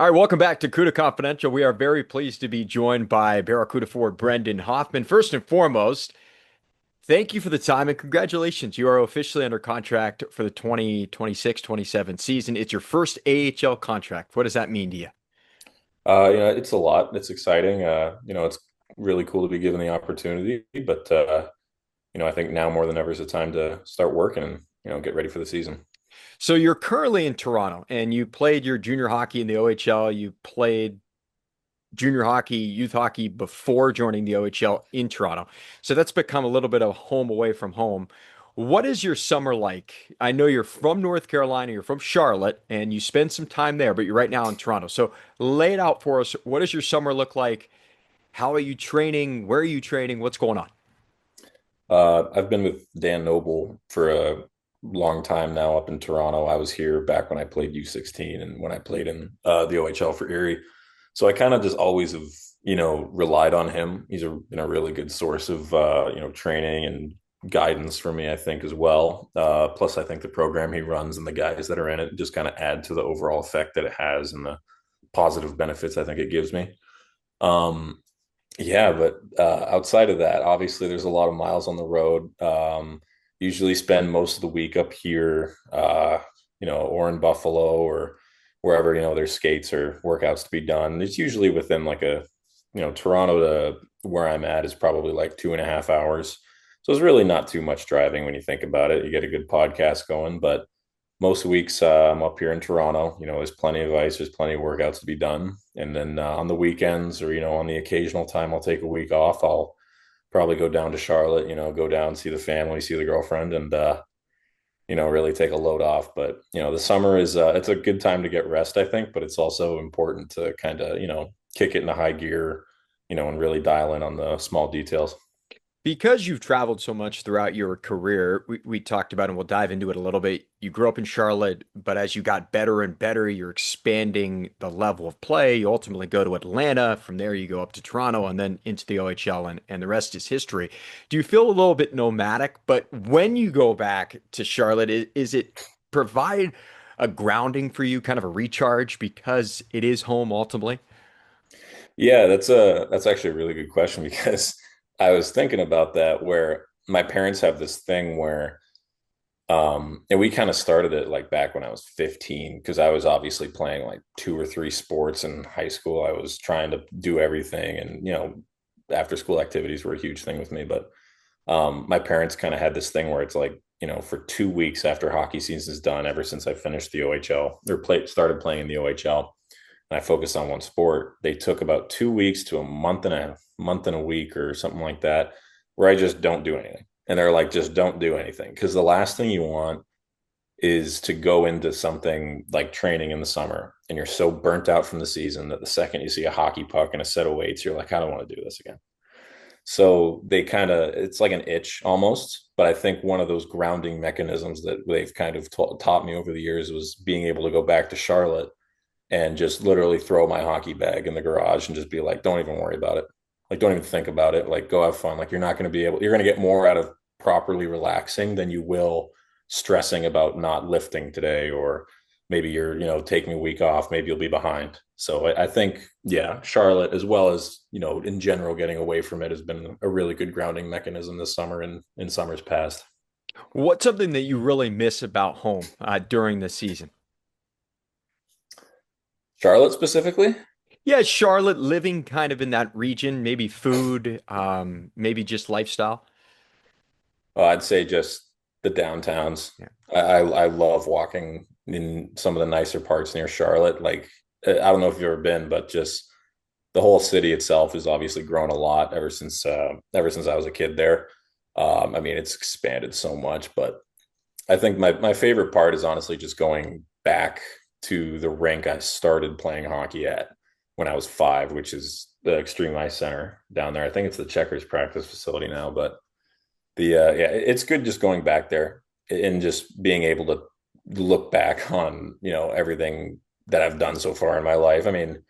All right, welcome back to Cuda Confidential. We are very pleased to be joined by Barracuda forward Brendan Hoffmann. First and foremost, thank you for the time and congratulations. You are officially under contract for the 2026-27 season. It's your first AHL contract. What does that mean to you? It's a lot. It's exciting. It's really cool to be given the opportunity, but I think now more than ever is the time to start working and, get ready for the season. So you're currently in Toronto and you played your junior hockey in the OHL. You played junior hockey, youth hockey before joining the OHL in Toronto. So that's become a little bit of home away from home. What is your summer like? I know you're from North Carolina, you're from Charlotte, and you spend some time there, but you're right now in Toronto. So lay it out for us. What does your summer look like? How are you training? Where are you training? What's going on? I've been with Dan Noble for a long time now up in Toronto. I was here back when I played U16 and when I played in the OHL for Erie. So I kind of just always have, relied on him. He's been a really good source of, training and guidance for me, I think, as well. Plus, I think the program he runs and the guys that are in it just kind of add to the overall effect that it has and the positive benefits I think it gives me. Um, yeah, but outside of that, obviously, there's a lot of miles on the road. Usually spend most of the week up here, or in Buffalo or wherever, there's skates or workouts to be done. It's usually within like Toronto to where I'm at is probably like 2.5 hours. So it's really not too much driving when you think about it. You get a good podcast going, but most weeks I'm up here in Toronto. There's plenty of ice, there's plenty of workouts to be done. And then on the weekends or, on the occasional time I'll take a week off, I'll probably go down to Charlotte, go down, see the family, see the girlfriend, and, really take a load off. But, the summer is, it's a good time to get rest, I think, but it's also important to kind of, kick it into high gear, and really dial in on the small details. Because you've traveled so much throughout your career, we talked about, and we'll dive into it a little bit. You grew up in Charlotte, but as you got better and better, you're expanding the level of play. You ultimately go to Atlanta. From there, you go up to Toronto and then into the OHL, and the rest is history. Do you feel a little bit nomadic? But when you go back to Charlotte, is it provide a grounding for you, kind of a recharge because it is home ultimately? Yeah, that's actually a really good question because I was thinking about that where my parents have this thing where and we kind of started it like back when I was 15 because I was obviously playing like two or three sports in high school. I was trying to do everything and after school activities were a huge thing with me, but my parents kind of had this thing where it's like, for 2 weeks after hockey season is done, ever since I finished the OHL or started playing in the OHL, and I focused on one sport, they took about 2 weeks to a month and a week or something like that, where I just don't do anything. And they're like, just don't do anything. Because the last thing you want is to go into something like training in the summer and you're so burnt out from the season that the second you see a hockey puck and a set of weights, you're like, I don't want to do this again. So they kind of, it's like an itch almost. But I think one of those grounding mechanisms that they've kind of taught me over the years was being able to go back to Charlotte and just literally throw my hockey bag in the garage and just be like, don't even worry about it. Like, don't even think about it. Like, go have fun. Like, you're going to get more out of properly relaxing than you will stressing about not lifting today, or maybe you're, taking a week off, maybe you'll be behind. So I think, yeah, Charlotte, as well as, in general, getting away from it has been a really good grounding mechanism this summer and in summers past. What's something that you really miss about home during the season? Charlotte specifically? Yeah, Charlotte, living kind of in that region, maybe food, maybe just lifestyle. I'd say just the downtowns. Yeah. I love walking in some of the nicer parts near Charlotte. Like I don't know if you've ever been, but just the whole city itself has obviously grown a lot ever since I was a kid there. I mean, it's expanded so much, but I think my favorite part is honestly just going back to the rink I started playing hockey at when I was 5, which is the Extreme Ice Center down there. I think it's the Checkers practice facility now, but yeah, it's good just going back there and just being able to look back on, everything that I've done so far in my life. I mean,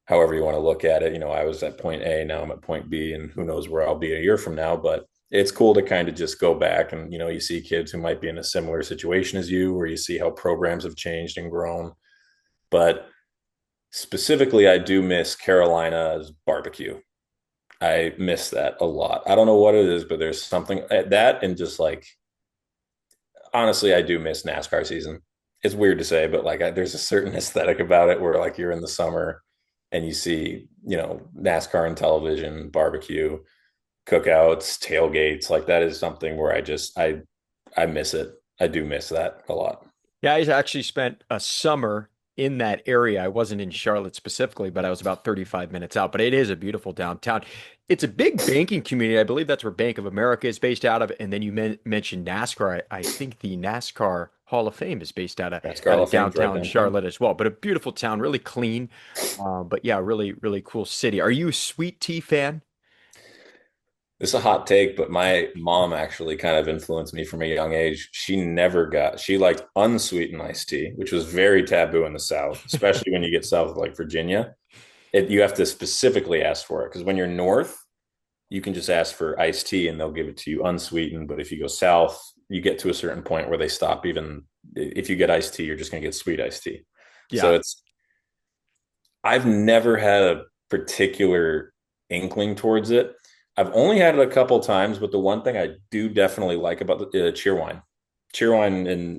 however you want to look at it, I was at point A, now I'm at point B, and who knows where I'll be a year from now, but it's cool to kind of just go back and, you see kids who might be in a similar situation as you, or you see how programs have changed and grown. But Specifically, I do miss Carolina's barbecue. I miss that a lot. I don't know what it is, but there's something that and just like honestly, I do miss NASCAR season. It's weird to say, but like there's a certain aesthetic about it where like you're in the summer and you see, NASCAR on television, barbecue, cookouts, tailgates. Like that is something where I miss it. I do miss that a lot. Yeah, I actually spent a summer in that area. I wasn't in Charlotte specifically, but I was about 35 minutes out. But it is a beautiful downtown. It's a big banking community. I believe that's where Bank of America is based out of. And then you mentioned NASCAR. I think the NASCAR Hall of Fame is based NASCAR out Hall of of Fame's right downtown downtown. Charlotte as well. But a beautiful town, really clean. But yeah, really, really cool city. Are you a sweet tea fan? This is a hot take, but my mom actually kind of influenced me from a young age. She liked unsweetened iced tea, which was very taboo in the South, especially when you get south of like Virginia. You have to specifically ask for it because when you're north, you can just ask for iced tea and they'll give it to you unsweetened. But if you go south, you get to a certain point where they stop. Even if you get iced tea, you're just going to get sweet iced tea. So Yeah. I've never had a particular inkling towards it. I've only had it a couple times, but the one thing I do definitely like about the cheer wine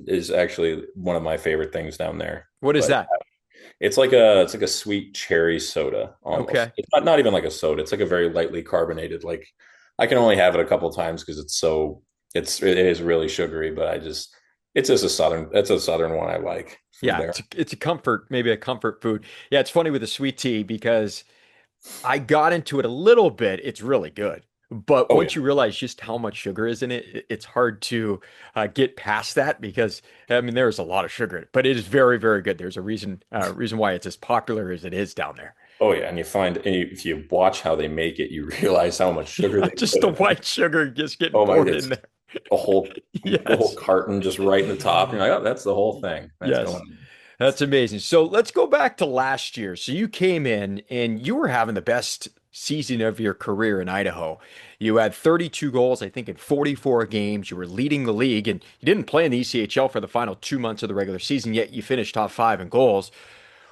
is actually one of my favorite things down there. What is But that? it's like a sweet cherry soda almost. Okay. It's not even like a soda. It's like a very lightly carbonated. Like I can only have it a couple times because it is really sugary. But it's a southern one I like from Yeah, there. it's a comfort, maybe a comfort food. Yeah, it's funny with the sweet tea because I got into it a little bit. It's really good. But Oh yeah. once you realize just how much sugar is in it, it's hard to get past that because I mean there is a lot of sugar in it, but it is very, very good. There's a reason why it's as popular as it is down there. Oh yeah, and if you watch how they make it, you realize how much sugar Yeah, they just put the in it. white sugar just getting Oh my, poured in it's there. the whole Yes, carton just right in the top. You're like, oh, that's the whole thing. That's yes. going. That's amazing. So let's go back to last year. So you came in and you were having the best season of your career in Idaho. You had 32 goals, I think, in 44 games. You were leading the league, and you didn't play in the ECHL for the final 2 months of the regular season, yet you finished top five in goals.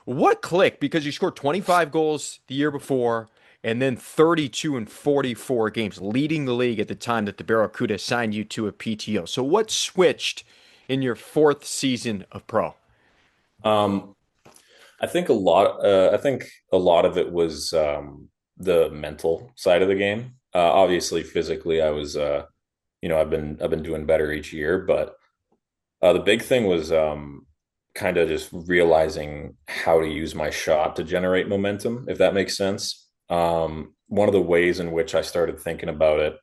What clicked? Because you scored 25 goals the year before, and then 32 in 44 games, leading the league at the time that the Barracuda signed you to a PTO. So what switched in your fourth season of pro? Um, I think a lot of it was the mental side of the game. Obviously, physically, I've been doing better each year, but the big thing was kind of just realizing how to use my shot to generate momentum, if that makes sense. One of the ways in which I started thinking about it,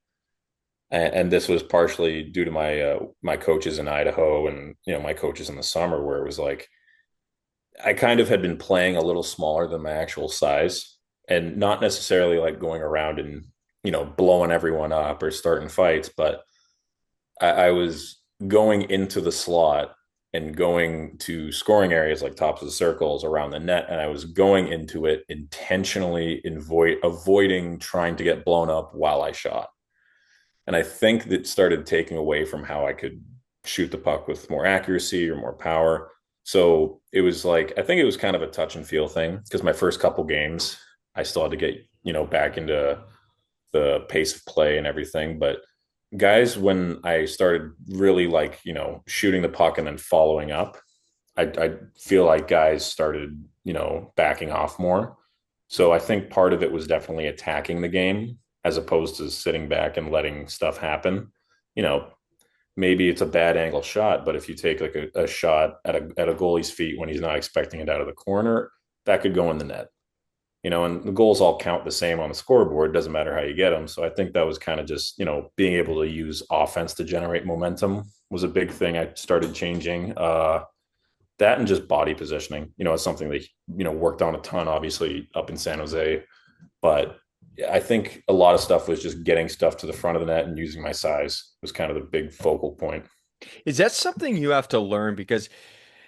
and this was partially due to my coaches in Idaho and my coaches in the summer, where it was like I kind of had been playing a little smaller than my actual size, and not necessarily like going around and blowing everyone up or starting fights, but I was going into the slot and going to scoring areas like tops of the circles around the net. And I was going into it intentionally avoiding trying to get blown up while I shot. And I think that started taking away from how I could shoot the puck with more accuracy or more power. So it was like, I think it was kind of a touch and feel thing because my first couple games, I still had to get, back into the pace of play and everything. But guys, when I started really like, shooting the puck and then following up, I feel like guys started, backing off more. So I think part of it was definitely attacking the game as opposed to sitting back and letting stuff happen. You know, maybe it's a bad angle shot, but if you take like a shot at a goalie's feet when he's not expecting it out of the corner, that could go in the net. And the goals all count the same on the scoreboard. It doesn't matter how you get them. So I think that was kind of just, being able to use offense to generate momentum was a big thing I started changing. That and just body positioning, it's something that, worked on a ton, obviously up in San Jose. But I think a lot of stuff was just getting stuff to the front of the net and using my size was kind of the big focal point. Is that something you have to learn? Because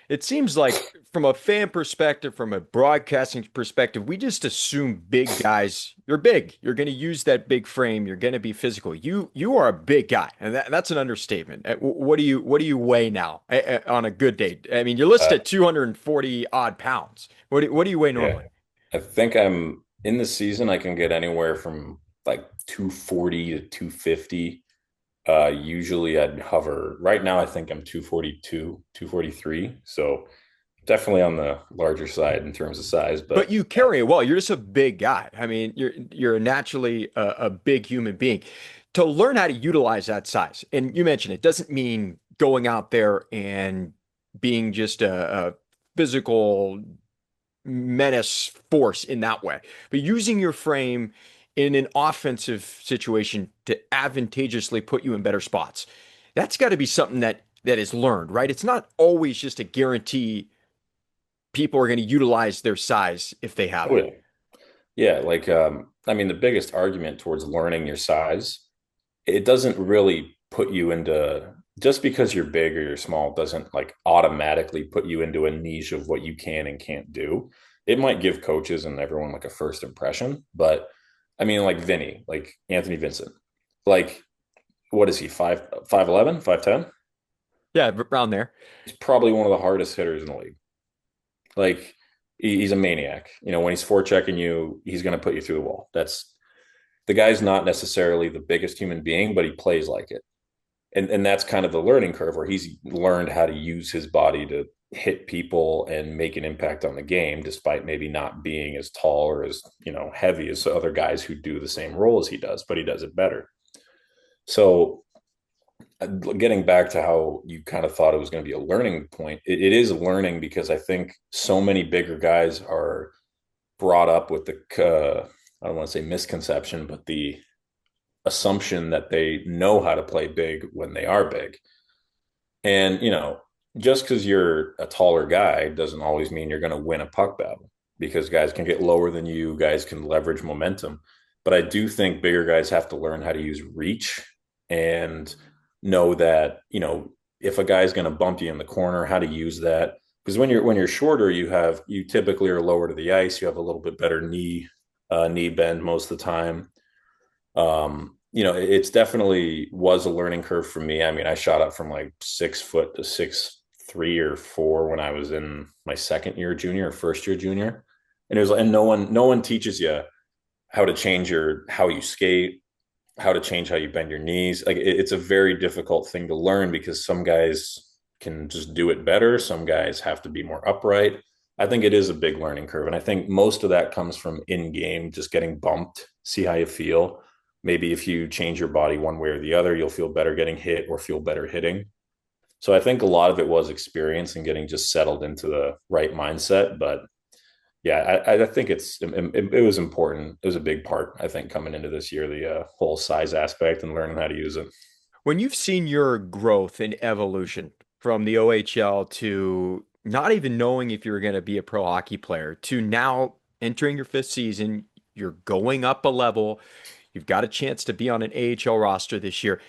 It seems like from a fan perspective, from a broadcasting perspective, we just assume big guys, you're big. You're going to use that big frame. You're going to be physical. You are a big guy, and that's an understatement. What do you weigh now on a good day? I mean, you're listed Uh, at 240 odd pounds. What do you weigh yeah, normally? I think I'm in the season. I can get anywhere from like 240 to 250. Usually I'd hover right now. I think I'm 242, 243. So definitely on the larger side in terms of size, But but you carry it well. You're just a big guy. I mean, you're naturally a big human being. To learn how to utilize that size, and you mentioned it doesn't mean going out there and being just a physical menace force in that way, but using your frame in an offensive situation to advantageously put you in better spots. That's got to be something that is learned, right? It's not always just a guarantee people are going to utilize their size if they have oh it. yeah. Yeah, like I mean the biggest argument towards learning your size, it doesn't really put you into just because you're big or you're small doesn't like automatically put you into a niche of what you can and can't do. It might give coaches and everyone like a first impression, but I mean like Vinny, like Anthony Vincent, like what is he, 5'11", 5'10"? Yeah, around there. He's probably one of the hardest hitters in the league. Like he's a maniac. You know, when he's forechecking you, he's going to put you through the wall. That's the guy's not necessarily the biggest human being, but he plays like it. And that's kind of the learning curve where he's learned how to use his body to hit people and make an impact on the game, despite maybe not being as tall or as, heavy as other guys who do the same role as he does, but he does it better. So getting back to how you kind of thought it was going to be a learning point, it is learning because I think so many bigger guys are brought up with I don't want to say misconception, but the assumption that they know how to play big when they are big. And, just because you're a taller guy doesn't always mean you're going to win a puck battle because guys can get lower than you, guys can leverage momentum. But I do think bigger guys have to learn how to use reach and know that, if a guy's going to bump you in the corner, how to use that. Because when you're shorter, you typically are lower to the ice. You have a little bit better knee bend most of the time. It's definitely was a learning curve for me. I mean, I shot up from like 6 foot to 6'3" or 4 when I was in my second year junior or first year junior. And it was, and no one teaches you how to change how you skate, how to change how you bend your knees. Like it's a very difficult thing to learn because some guys can just do it better. Some guys have to be more upright. I think it is a big learning curve. And I think most of that comes from in game, just getting bumped, see how you feel. Maybe if you change your body one way or the other, you'll feel better getting hit or feel better hitting. So I think a lot of it was experience and getting just settled into the right mindset. But yeah, I think it was important. It was a big part, I think, coming into this year, the whole size aspect and learning how to use it. When you've seen your growth and evolution from the OHL to not even knowing if you were going to be a pro hockey player to now entering your fifth season, you're going up a level. You've got a chance to be on an AHL roster this year.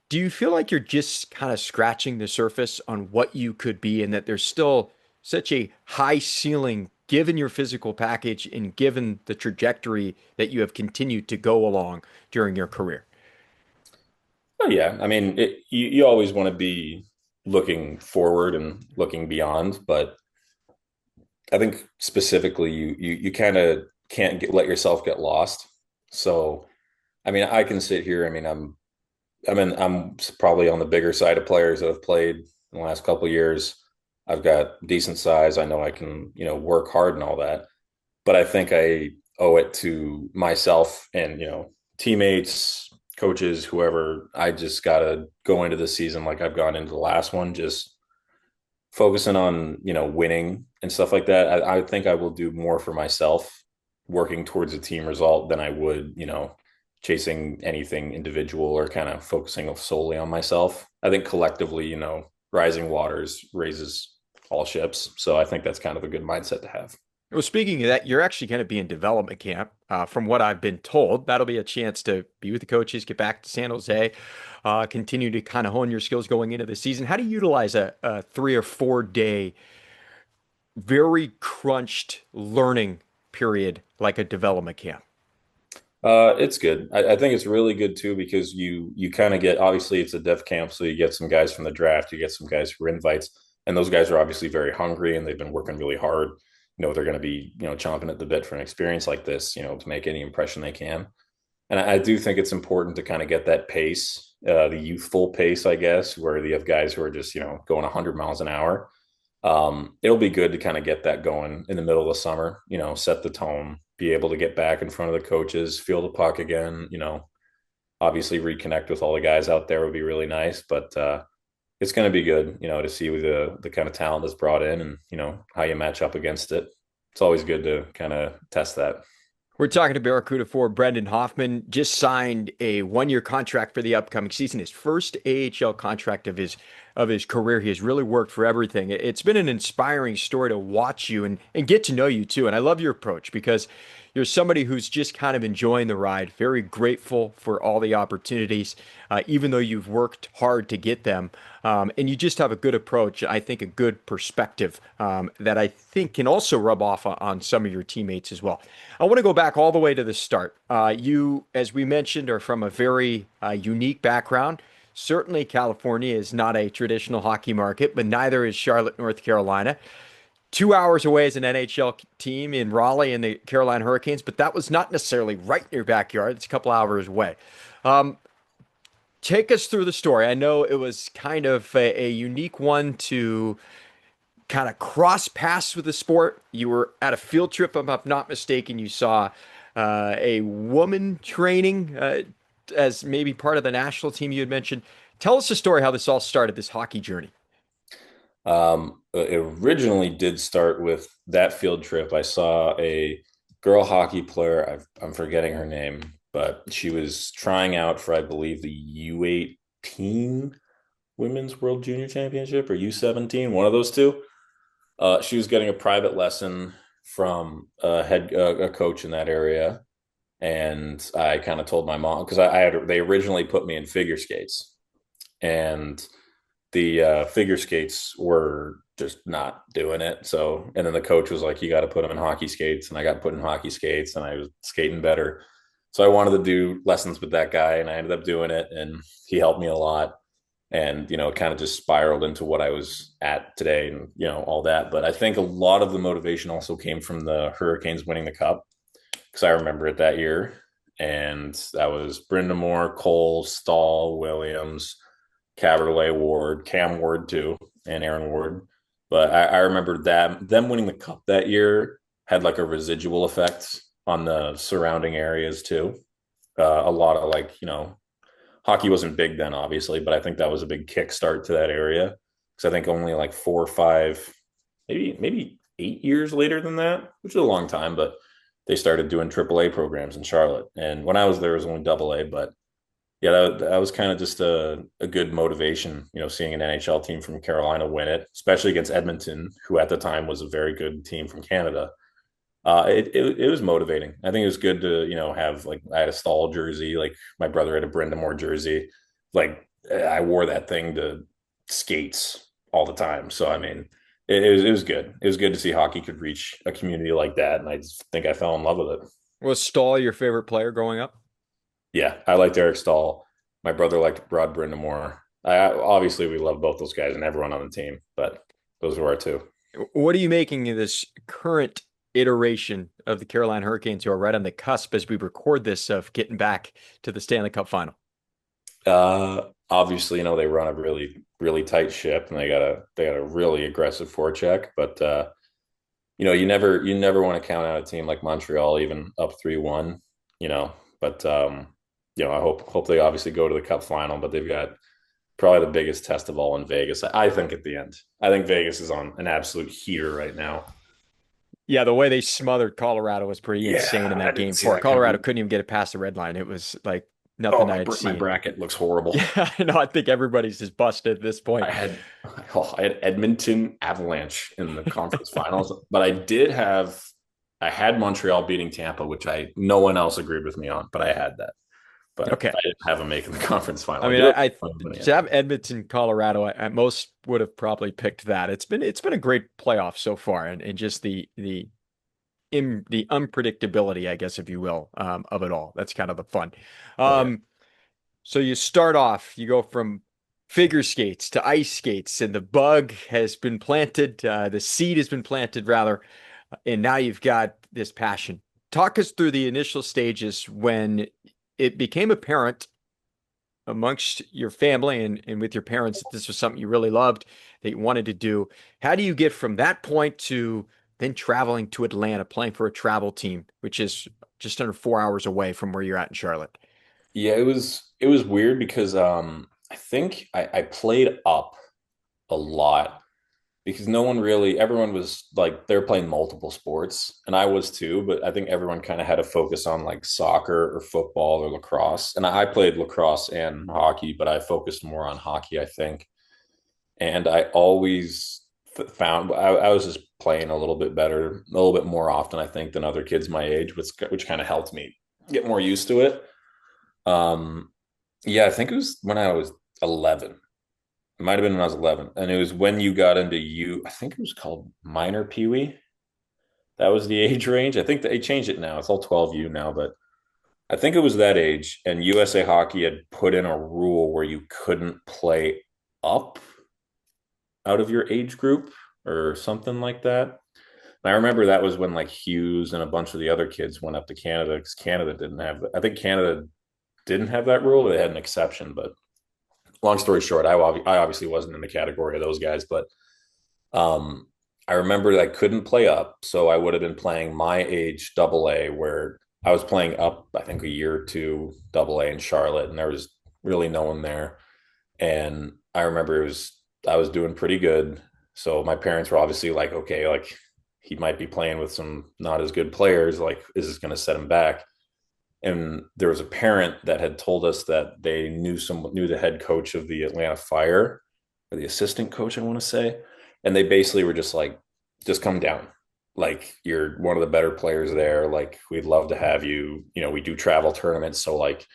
Do you feel like you're just kind of scratching the surface on what you could be and that there's still such a high ceiling given your physical package and given the trajectory that you have continued to go along during your career? Oh yeah, I mean, you always want to be looking forward and looking beyond, but I think specifically you kind of can't let yourself get lost. So, I mean, I can sit here. I mean, I'm probably on the bigger side of players that have played in the last couple of years. I've got decent size. I know I can, work hard and all that. But I think I owe it to myself and, teammates, coaches, whoever. I just got to go into this season like I've gone into the last one, just focusing on, winning and stuff like that. I think I will do more for myself working towards a team result than I would, chasing anything individual or kind of focusing solely on myself. I think collectively, rising waters raises all ships. So I think that's kind of a good mindset to have. Well, speaking of that, you're actually going to be in development camp. From what I've been told, that'll be a chance to be with the coaches, get back to San Jose, continue to kind of hone your skills going into the season. How do you utilize a 3 or 4 day very crunched learning period like a development camp? It's good. I think it's really good too because you kind of get, obviously it's a dev camp, so you get some guys from the draft, you get some guys who are invites, and those guys are obviously very hungry and they've been working really hard. They're going to be chomping at the bit for an experience like this, to make any impression they can. And I do think it's important to kind of get that pace, the youthful pace, I guess, where you have guys who are just going 100 miles an hour. It'll be good to kind of get that going in the middle of the summer, set the tone, be able to get back in front of the coaches, feel the puck again, obviously reconnect with all the guys out there would be really nice, but it's going to be good, to see the kind of talent that's brought in and, how you match up against it. It's always good to kind of test that. We're talking to Barracuda for Brendan Hoffmann. Just signed a 1-year contract for the upcoming season, his first AHL contract of his career. He has really worked for everything. It's been an inspiring story to watch you and get to know you too. And I love your approach because you're somebody who's just kind of enjoying the ride, very grateful for all the opportunities, even though you've worked hard to get them. And you just have a good approach, I think a good perspective that I think can also rub off on some of your teammates as well. I want to go back all the way to the start. You, as we mentioned, are from a very unique background. Certainly, California is not a traditional hockey market, but neither is Charlotte, North Carolina. 2 hours away is an NHL team in Raleigh and the Carolina Hurricanes, but that was not necessarily right in your backyard. It's a couple hours away. Um, Take us through the story. I know it was kind of a unique one to kind of cross paths with the sport. You were at a field trip, if I'm not mistaken. You saw a woman training as maybe part of the national team you had mentioned. Tell us the story how this all started, this hockey journey. It originally did start with that field trip. I saw a girl hockey player. I'm forgetting her name, but she was trying out for, I believe, the U18 Women's World Junior Championship or U17, one of those two. She was getting a private lesson from a coach in that area, and I kind of told my mom because they originally put me in figure skates, and the figure skates were just not doing it. So, and then the coach was like, "You got to put them in hockey skates," and I got put in hockey skates, and I was skating better. So I wanted to do lessons with that guy, and I ended up doing it, and he helped me a lot. And it kind of just spiraled into what I was at today, and all that. But I think a lot of the motivation also came from the Hurricanes winning the cup because I remember it that year, and that was Brindamore, Cole, Stahl, Williams, Caberlet Ward, Cam Ward too, and Aaron Ward. But I remember that them winning the cup that year had like a residual effect on the surrounding areas too. A lot of hockey wasn't big then, obviously, but I think that was a big kickstart to that area because I think only like 4 or 5, maybe 8 years later than that, which is a long time, but they started doing AAA programs in Charlotte. And when I was there, it was only AA, but yeah, that was kind of just a good motivation, seeing an NHL team from Carolina win it, especially against Edmonton, who at the time was a very good team from Canada. It was motivating. I think it was good to, have like I had a Stahl jersey, like my brother had a Brindamore jersey. Like I wore that thing to skates all the time. So I mean, it was good. It was good to see hockey could reach a community like that. And I just think I fell in love with it. Was Stahl your favorite player growing up? Yeah, I liked Eric Stahl. My brother liked Rod Brindamore. Obviously we love both those guys and everyone on the team, but those were our two. What are you making of this current iteration of the Carolina Hurricanes who are right on the cusp as we record this of getting back to the Stanley Cup final? Obviously, they run a really, really tight ship and they got a really aggressive forecheck, but you never want to count out a team like Montreal even up 3-1, but I hope they obviously go to the cup final, but they've got probably the biggest test of all in Vegas. I think at the end. I think Vegas is on an absolute heater right now. Yeah, the way they smothered Colorado was pretty insane Yeah, in I that didn't game see four. that Colorado coming. couldn't even get it past the red line. It was like Oh, nothing I had my seen. bracket looks horrible. Yeah, I know. I think everybody's just busted at this point. I had I had Edmonton Avalanche in the conference finals, but I had Montreal beating Tampa, which no one else agreed with me on, but I had that. but Okay. I didn't have them making the conference final. I Like mean, it was I fun, but yeah. to have Edmonton, Colorado, I most would have probably picked that. It's been a great playoff so far, and just the unpredictability, I guess, if you will, of it all. That's kind of the fun. Oh yeah. Um, so you start off, you go from figure skates to ice skates, and the bug has been planted, the seed has been planted rather, and now you've got this passion. Talk us through the initial stages when it became apparent amongst your family and with your parents that this was something you really loved, that you wanted to do. How do you get from that point to then traveling to Atlanta, playing for a travel team, which is just under 4 hours away from where you're at in Charlotte? Yeah, it was weird because I think I played up a lot because no one really everyone was like they're playing multiple sports and I was too, but I think everyone kind of had a focus on like soccer or football or lacrosse. And I played lacrosse and hockey, but I focused more on hockey, I think. And I always found I was just playing a little bit better, a little bit more often, I think, than other kids my age, which kind of helped me get more used to it. Um, yeah, I think it was when I was 11. It might have been when I was 11. And it was when you got into I think it was called minor peewee. That was the age range. I think they changed it now. It's all 12U now, but I think it was that age. And USA Hockey had put in a rule where you couldn't play up out of your age group or something like that. And I remember that was when like Hughes and a bunch of the other kids went up to Canada because Canada didn't have, I think Canada didn't have that rule. They had an exception, but long story short, I obviously wasn't in the category of those guys, but um, I remember that I couldn't play up, so I would have been playing my age double A, where I was playing up, I think a year or two double A in Charlotte, and there was really no one there. And I remember I was doing pretty good, so my parents were obviously like, okay, like he might be playing with some not as good players. Like, is this going to set him back? And there was a parent that had told us that they knew the head coach of the Atlanta Fire or the assistant coach, I want to say, and they basically were just like, just come down, like you're one of the better players there, like we'd love to have you, we do travel tournaments, so like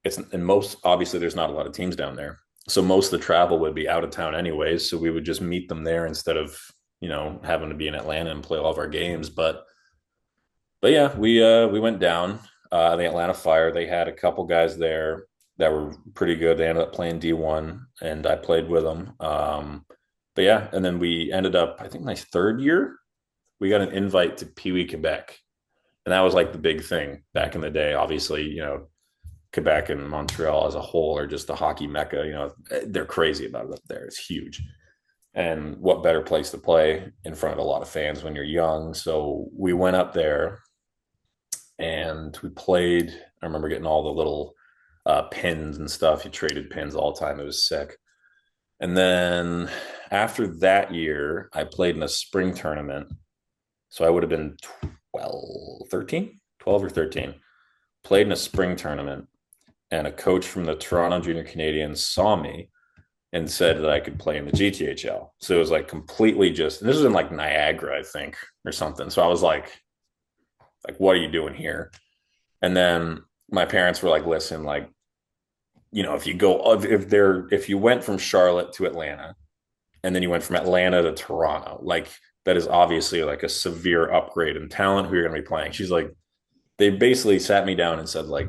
it's, and most obviously there's not a lot of teams down there, so most of the travel would be out of town anyways, so we would just meet them there instead of having to be in Atlanta and play all of our games. But yeah, we went down. The Atlanta Fire. They had a couple guys there that were pretty good. They ended up playing D1, and I played with them. But yeah, and then we ended up, I think, my third year, we got an invite to Pee Wee Quebec, and that was like the big thing back in the day. Obviously, Quebec and Montreal as a whole are just a hockey mecca. They're crazy about it up there. It's huge. And what better place to play in front of a lot of fans when you're young? So we went up there and we played. I remember getting all the little pins and stuff. You traded pins all the time. It was sick. And then after that year, I played in a spring tournament. So I would have been 12, 13, 12 or 13. Played in a spring tournament, and a coach from the Toronto Junior Canadiens saw me and said that I could play in the GTHL. So it was like completely just, and this was in like Niagara, I think, or something. So I was like, what are you doing here? And then my parents were like, listen, like, if you went from Charlotte to Atlanta and then you went from Atlanta to Toronto, like that is obviously like a severe upgrade in talent who you're going to be playing. She's like, they basically sat me down and said, like,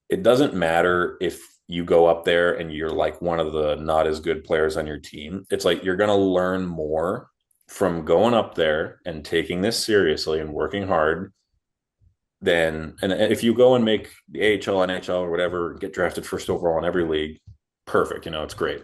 it doesn't matter if you go up there and you're like one of the not as good players on your team. It's like you're going to learn more from going up there and taking this seriously and working hard then, and if you go and make the AHL, NHL, or whatever, get drafted first overall in every league, perfect. It's great.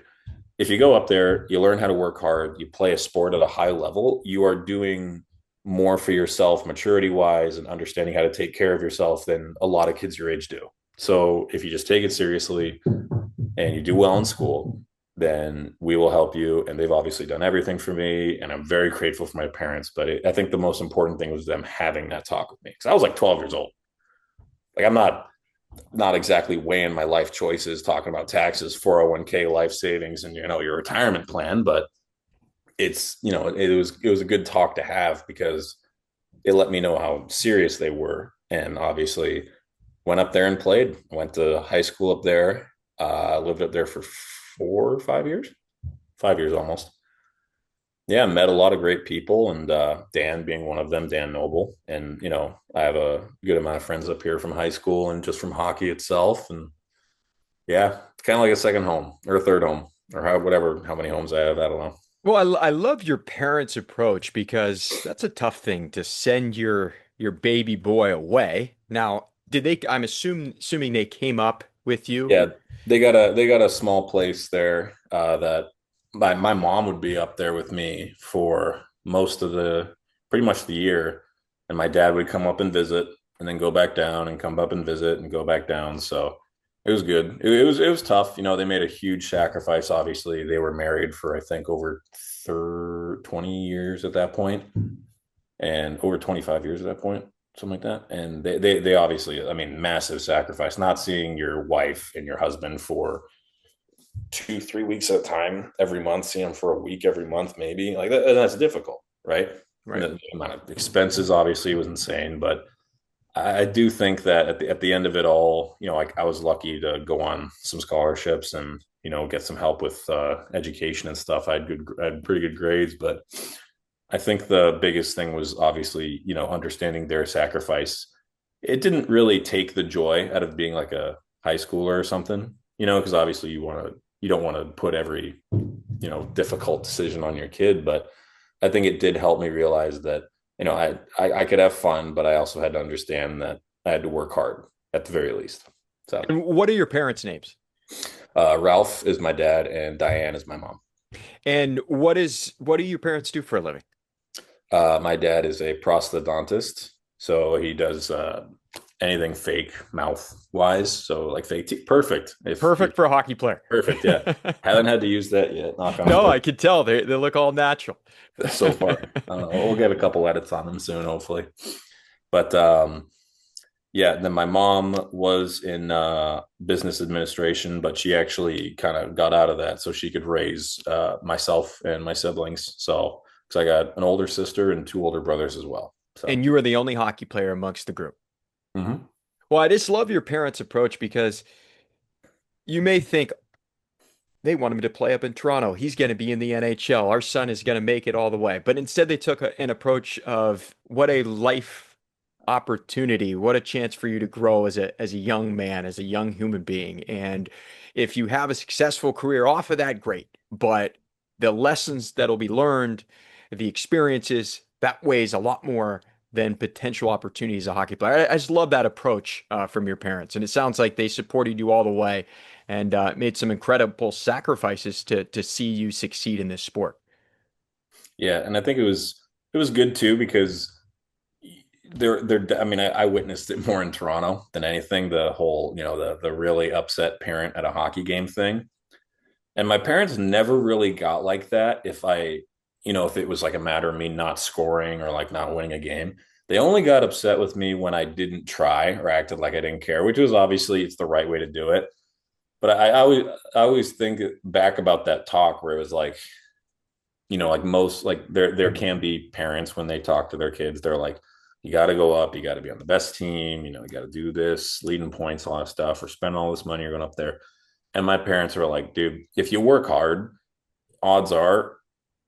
If you go up there, you learn how to work hard, you play a sport at a high level, you are doing more for yourself, maturity wise, and understanding how to take care of yourself than a lot of kids your age do. So if you just take it seriously and you do well in school, then we will help you. And they've obviously done everything for me. And I'm very grateful for my parents. But I think the most important thing was them having that talk with me because I was like 12 years old. Like I'm not exactly weighing my life choices, talking about taxes, 401k, life savings, and your retirement plan. But it was a good talk to have because it let me know how serious they were. And obviously went up there and played. Went to high school up there. Lived up there for 4 or 5 years, 5 years almost. Yeah, met a lot of great people, and Dan being one of them, Dan Noble. And I have a good amount of friends up here from high school and just from hockey itself. And yeah, it's kind of like a second home or a third home or how many homes I have. I don't know. Well, I love your parents' approach because that's a tough thing to send your baby boy away. Now, did they, I'm assuming they came up with you. Yeah, they got a small place there that my mom would be up there with me for most of the pretty much the year, and my dad would come up and visit, and then go back down, and come up and visit, and go back down. So it was good. It was tough. They made a huge sacrifice. Obviously, they were married for I think over 20 years at that point, and over 25 years at that point, something like that. And they obviously, I mean, massive sacrifice, not seeing your wife and your husband for 2, 3 weeks at a time every month, seeing them for a week every month, maybe like that. And that's difficult, right? And Right. the amount of expenses obviously was insane, but I do think that at the end of it all, like I was lucky to go on some scholarships and get some help with education and stuff. I had pretty good grades, but I think the biggest thing was obviously, understanding their sacrifice. It didn't really take the joy out of being like a high schooler or something, because obviously you don't want to put every, difficult decision on your kid. But I think it did help me realize that, I could have fun, but I also had to understand that I had to work hard at the very least. So, And what are your parents' names? Ralph is my dad and Diane is my mom. And what do your parents do for a living? My dad is a prosthodontist, so he does anything fake mouth wise. So like fake teeth, perfect. If you Perfect for a hockey player. perfect, yeah. Haven't had to use that yet. Knock on No, wood. I can tell they look all natural. So far, we'll get a couple edits on them soon, hopefully. But yeah, then my mom was in business administration, but she actually kind of got out of that so she could raise myself and my siblings. So, because I got an older sister and two older brothers as well. So, And you are the only hockey player amongst the group. mhm. Well, I just love your parents' approach because you may think they want him to play up in Toronto. He's going to be in the NHL. Our son is going to make it all the way. But instead, they took an approach of what a life opportunity, what a chance for you to grow as a young man, as a young human being. And if you have a successful career off of that, great. But the lessons that'll be learned, the experiences, that weighs a lot more than potential opportunities as a hockey player. I just love that approach from your parents, and it sounds like they supported you all the way and made some incredible sacrifices to see you succeed in this sport. Yeah, and I think it was good too because they're I mean I witnessed it more in Toronto than anything. The whole the really upset parent at a hockey game thing. And my parents never really got like that if it was like a matter of me not scoring or like not winning a game. They only got upset with me when I didn't try or acted like I didn't care, which was obviously it's the right way to do it. But I always think back about that talk where it was like, like most like there can be parents when they talk to their kids, they're like, you got to go up, you got to be on the best team, you got to do this, leading points, all that stuff, or spend all this money you're going up there. And my parents were like, dude, if you work hard, odds are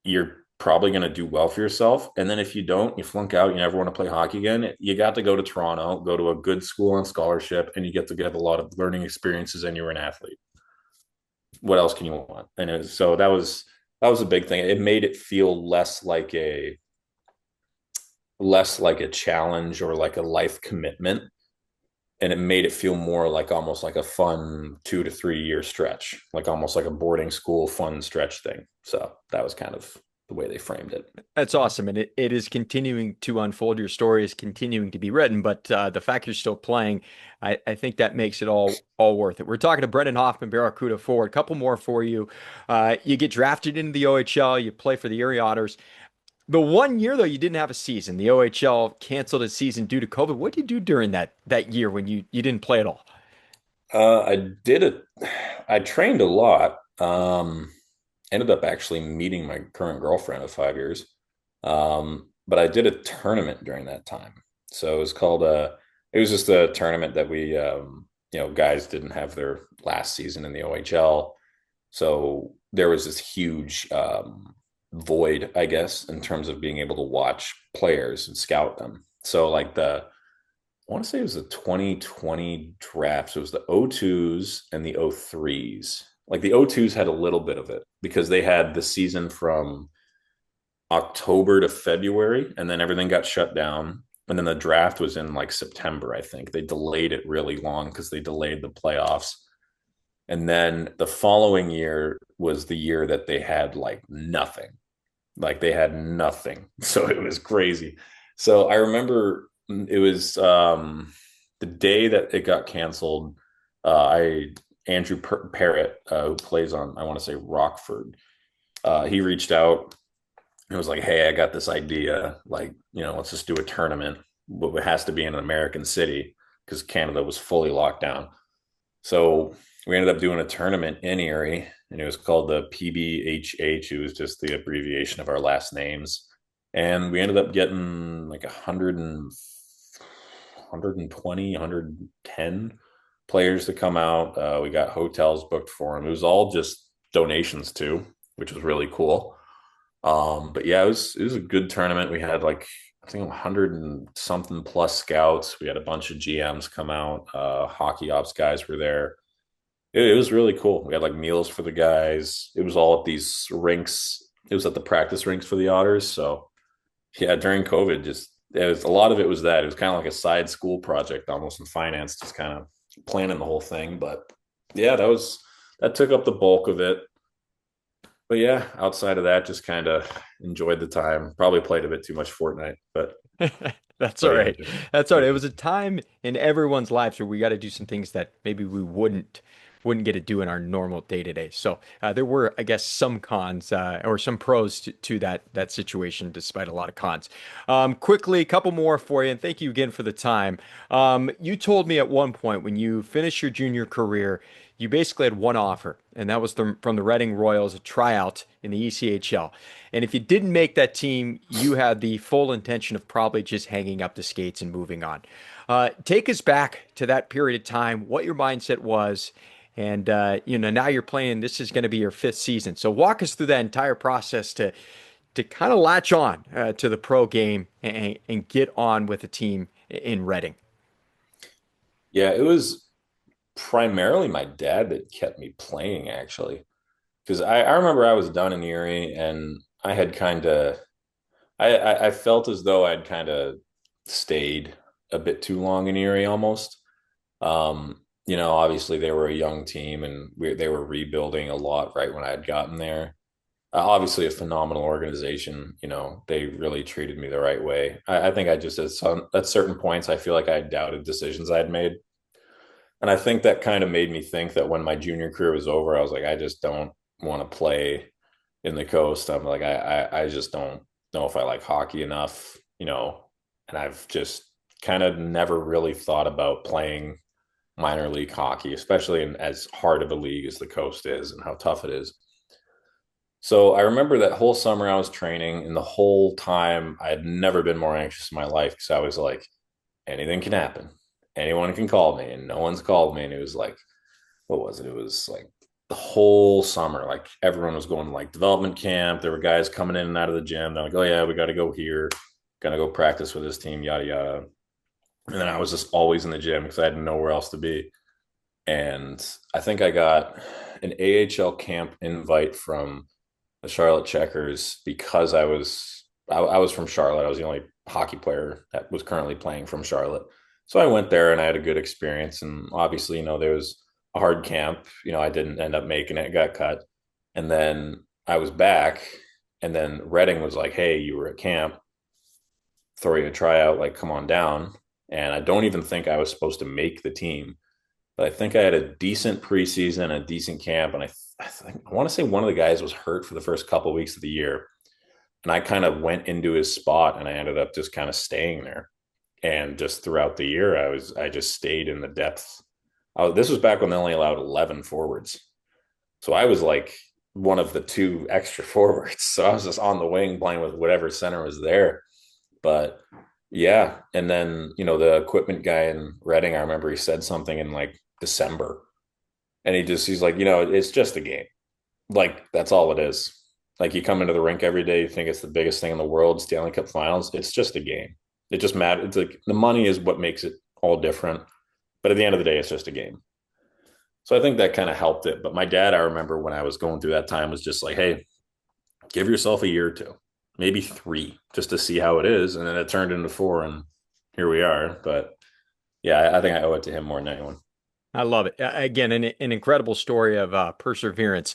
you're probably going to do well for yourself. And then if you don't, you flunk out, you never want to play hockey again. You got to go to Toronto, go to a good school on scholarship, and you get to get a lot of learning experiences, and you're an athlete. What else can you want? So that was a big thing. It made it feel less like a challenge or like a life commitment, and it made it feel more like almost like a fun 2 to 3 year stretch, like almost like a boarding school fun stretch thing. So that was kind of the way they framed it. That's awesome. And it is continuing to unfold. Your story is continuing to be written, but the fact you're still playing, I think that makes it all worth it. We're talking to Brendan Hoffmann, Barracuda forward. A couple more for you. You get drafted into the OHL, you play for the Erie Otters. The 1 year though, you didn't have a season. The OHL canceled its season due to COVID. What did you do during that year when you didn't play at all? I did it. I trained a lot. Ended up actually meeting my current girlfriend of 5 years. But I did a tournament during that time. So it was called It was just a tournament that guys didn't have their last season in the OHL. So there was this huge void, I guess, in terms of being able to watch players and scout them. So I want to say it was the 2020 drafts. It was the O2s and the O3s. Like the O2s had a little bit of it because they had the season from October to February, and then everything got shut down. And then the draft was in like September, I think. They delayed it really long because they delayed the playoffs. And then the following year was the year that they had like nothing. Like they had nothing. So it was crazy. So I remember it was the day that it got canceled. I Andrew Parrott, who plays on, I want to say Rockford, he reached out and was like, "Hey, I got this idea. Like, let's just do a tournament. But it has to be in an American city because Canada was fully locked down." So we ended up doing a tournament in Erie, and it was called the PBHH. It was just the abbreviation of our last names. And we ended up getting like 110 players to come out. We got hotels booked for them. It was all just donations too, which was really cool. But yeah, it was a good tournament. We had like I think 100 and something plus scouts. We had a bunch of GMs come out. Hockey ops guys were there. It was really cool. We had like meals for the guys. It was all at these rinks. It was at the practice rinks for the Otters. So yeah, during COVID, just it was a lot of it was that. It was kind of like a side school project almost in finance, just kind of planning the whole thing. But yeah, that took up the bulk of it. But yeah, outside of that, just kind of enjoyed the time. Probably played a bit too much Fortnite, but That's all but yeah, right. That's all right. It was a time in everyone's lives where we got to do some things that maybe we wouldn't get to do in our normal day to day. So there were, I guess, some cons or some pros to that situation, despite a lot of cons. Quickly, a couple more for you, and thank you again for the time. You told me at one point when you finished your junior career, you basically had one offer, and that was from the Reading Royals, a tryout in the ECHL. And if you didn't make that team, you had the full intention of probably just hanging up the skates and moving on. Take us back to that period of time, what your mindset was, and now you're playing. This is going to be your fifth season. So walk us through that entire process to kind of latch on to the pro game and get on with a team in Reading. yeah, it was primarily my dad that kept me playing actually, because I remember I was done in Erie and I had kind of I felt as though I'd kind of stayed a bit too long in Erie almost. Obviously they were a young team and they were rebuilding a lot right when I had gotten there. Obviously, a phenomenal organization. They really treated me the right way. I think I just at certain points I feel like I doubted decisions I had made, and I think that kind of made me think that when my junior career was over, I was like, I just don't want to play in the coast. I'm like, I just don't know if I like hockey enough. And I've just kind of never really thought about playing minor league hockey, especially in as hard of a league as the coast is and how tough it is. So I remember that whole summer I was training, and the whole time I had never been more anxious in my life because I was like, anything can happen. Anyone can call me, and no one's called me. And it was like, what was it? It was like the whole summer, like everyone was going to like development camp. There were guys coming in and out of the gym. They're like, oh yeah, we got to go here, gonna go practice with this team, yada yada. And then I was just always in the gym because I had nowhere else to be. And I think I got an AHL camp invite from the Charlotte Checkers because I was from Charlotte. I was the only hockey player that was currently playing from Charlotte. So I went there and I had a good experience. And obviously, there was a hard camp. I didn't end up making it, got cut. And then I was back. And then Reading was like, hey, you were at camp, throw you a tryout, like come on down. And I don't even think I was supposed to make the team. But I think I had a decent preseason, a decent camp, and I want to say one of the guys was hurt for the first couple of weeks of the year, and I kind of went into his spot, and I ended up just kind of staying there. And just throughout the year, I just stayed in the depth. This was back when they only allowed 11 forwards, so I was like one of the two extra forwards. So I was just on the wing playing with whatever center was there. But Yeah. And then, the equipment guy in Reading, I remember he said something in like December. And he's like, it's just a game. Like, that's all it is. Like, you come into the rink every day, you think it's the biggest thing in the world, Stanley Cup finals. It's just a game. It just matters. It's like the money is what makes it all different. But at the end of the day, it's just a game. So I think that kind of helped it. But my dad, I remember when I was going through that time, was just like, hey, give yourself a year or two, maybe three, just to see how it is. And then it turned into four, and here we are. But yeah, I think I owe it to him more than anyone. I love it. Again, an incredible story of perseverance.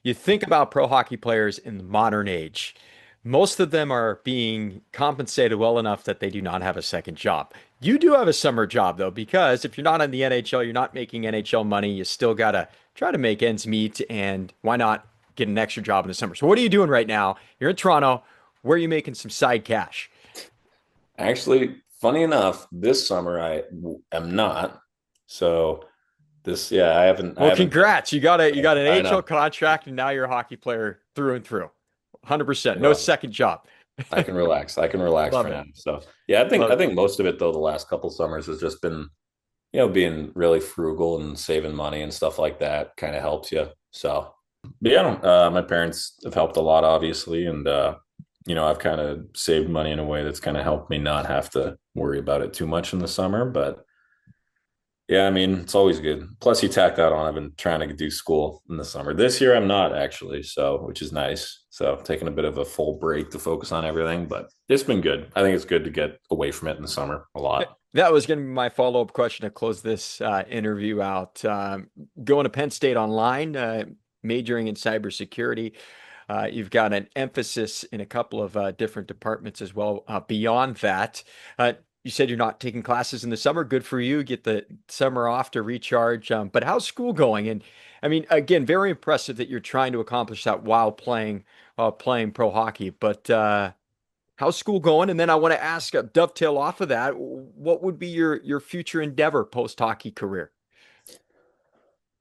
You think about pro hockey players in the modern age, most of them are being compensated well enough that they do not have a second job. You do have a summer job, though, because if you're not in the NHL, you're not making NHL money. You still got to try to make ends meet. And why not get an extra job in the summer? So, what are you doing right now? You're in Toronto. Where are you making some side cash? Actually, funny enough, this summer I am not. So yeah, I Well, haven't. congrats. You got an I AHL know. contract and now you're a hockey player through and through. 100%. No Well, second job. I can relax. I can relax Love for it. now. So yeah, I think Love I it. think most of it though, the last couple summers has just been, being really frugal and saving money and stuff like that kind of helps you. So, but yeah, my parents have helped a lot, obviously, and I've kind of saved money in a way that's kind of helped me not have to worry about it too much in the summer. But yeah, I mean, it's always good. Plus, you tack that on. I've been trying to do school in the summer. This year, I'm not actually, so which is nice. So, taking a bit of a full break to focus on everything, but it's been good. I think it's good to get away from it in the summer a lot. That was going to be my follow-up question to close this interview out. Going to Penn State online, majoring in cybersecurity. You've got an emphasis in a couple of different departments as well. Beyond that, you said you're not taking classes in the summer. Good for you. Get the summer off to recharge. But how's school going? And I mean, again, very impressive that you're trying to accomplish that while playing pro hockey. But how's school going? And then I want to ask, dovetail off of that, what would be your future endeavor post hockey career?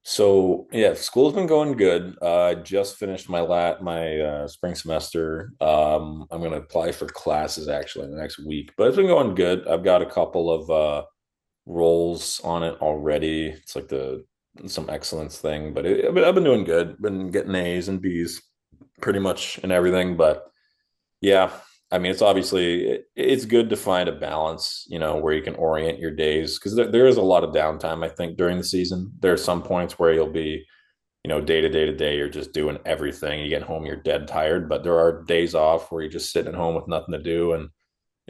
So yeah, school's been going good. I just finished my spring semester. I'm gonna apply for classes actually in the next week, but it's been going good. I've got a couple of roles on it already. It's like the some excellence thing, but I've been doing good. Been getting A's and B's pretty much in everything. But yeah, I mean, it's good to find a balance, where you can orient your days because there is a lot of downtime. I think during the season, there are some points where you'll be, day to day to day, you're just doing everything. You get home, you're dead tired, but there are days off where you're just sitting at home with nothing to do, and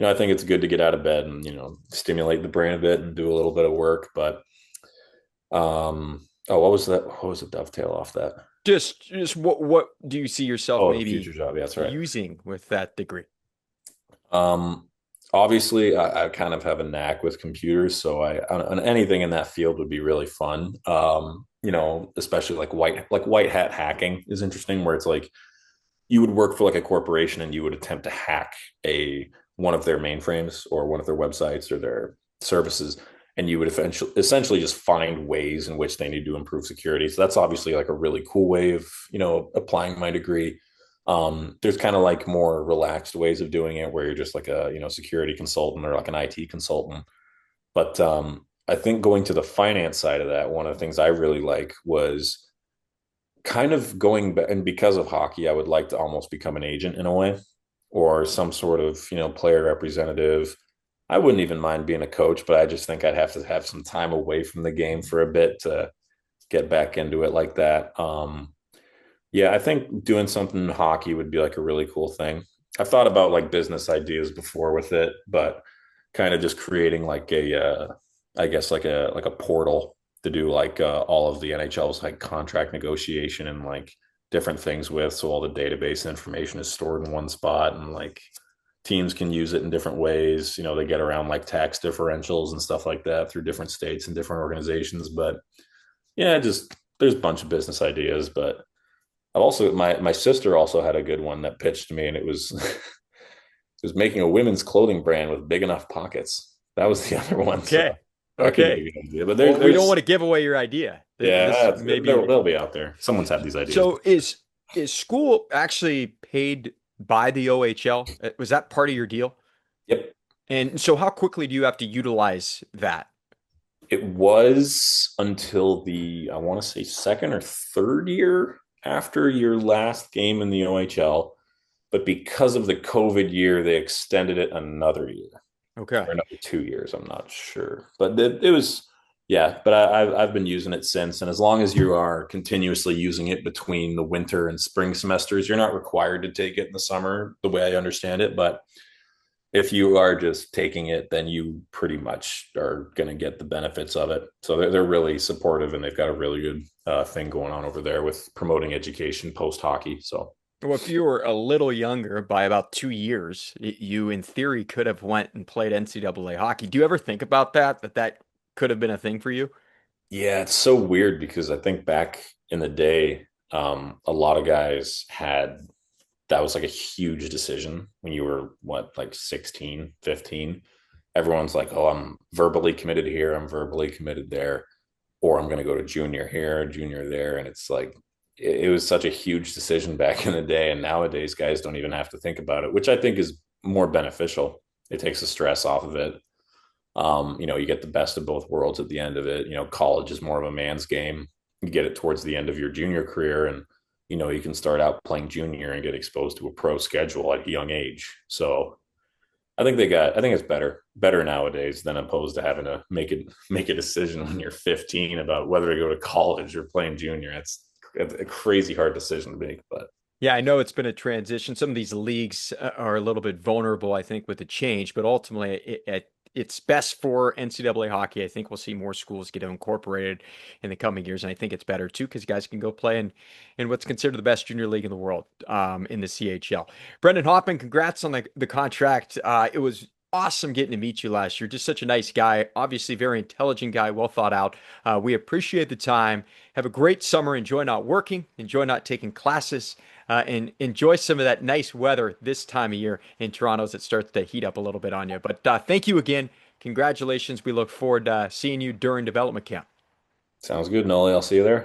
I think it's good to get out of bed and stimulate the brain a bit and do a little bit of work. But oh, what was that? What was the dovetail off that? Just what do you see yourself Oh, the future maybe job. Yeah, that's right. using with that degree? Um, Obviously, I kind of have a knack with computers, so on anything in that field would be really fun. Especially like white hat hacking is interesting, where it's like you would work for like a corporation and you would attempt to hack a one of their mainframes or one of their websites or their services, and you would essentially just find ways in which they need to improve security. So that's obviously like a really cool way of applying my degree. There's kind of like more relaxed ways of doing it where you're just like a security consultant or like an IT consultant. But I think going to the finance side of that, one of the things I really like was kind of going back, and because of hockey, I would like to almost become an agent in a way, or some sort of player representative. I wouldn't even mind being a coach, but I just think I'd have to have some time away from the game for a bit to get back into it like that. Yeah, I think doing something in hockey would be like a really cool thing. I've thought about like business ideas before with it, but kind of just creating like I guess like a portal to do like all of the NHL's like contract negotiation and like different things with, so all the database information is stored in one spot and like teams can use it in different ways. They get around like tax differentials and stuff like that through different states and different organizations. But yeah, just there's a bunch of business ideas, but I've also my sister also had a good one that pitched to me, and it was it was making a women's clothing brand with big enough pockets. That was the other one, so Okay. that could be Okay. a good idea. But Well, we don't want there's to give away your idea. This yeah, maybe. they'll be out there. Someone's had these ideas. So is school actually paid by the OHL? Was that part of your deal? Yep. And so how quickly do you have to utilize that? It was until I want to say second or third year after your last game in the OHL. But because of the COVID year, they extended it another year Okay. or another 2 years. I'm not sure, but it was, yeah. But I've been using it since, and as long as you are continuously using it between the winter and spring semesters, you're not required to take it in the summer, the way I understand it. But if you are just taking it, then you pretty much are going to get the benefits of it. So they're really supportive, and they've got a really good thing going on over there with promoting education post hockey. So Well, if you were a little younger by about 2 years, you in theory could have went and played NCAA hockey. Do you ever think about that, that could have been a thing for you? yeah, it's so weird because I think back in the day, a lot of guys had that was like a huge decision when you were what, like 16, 15. Everyone's like, oh, I'm verbally committed here, I'm verbally committed there, or I'm going to go to junior here, junior there. And it's like, it was such a huge decision back in the day. And nowadays, guys don't even have to think about it, which I think is more beneficial. It takes the stress off of it. You get the best of both worlds at the end of it. College is more of a man's game. You get it towards the end of your junior career, and you can start out playing junior and get exposed to a pro schedule at a young age. So I think it's better nowadays than opposed to having to make a decision when you're 15 about whether to go to college or playing junior. It's a crazy hard decision to make, but Yeah, I know it's been a transition. Some of these leagues are a little bit vulnerable, I think, with the change, but ultimately it's best for NCAA hockey. I think we'll see more schools get incorporated in the coming years, and I think it's better too because guys can go play in what's considered the best junior league in the world, in the CHL. Brendan Hoffmann, congrats on the contract. It was awesome getting to meet you last year. Just such a nice guy, obviously very intelligent guy, well thought out. We appreciate the time. Have a great summer. Enjoy not working. Enjoy not taking classes, and enjoy some of that nice weather this time of year in Toronto as it starts to heat up a little bit on you. But thank you again. Congratulations. We look forward to seeing you during development camp. sounds good, Nolly. I'll see you there.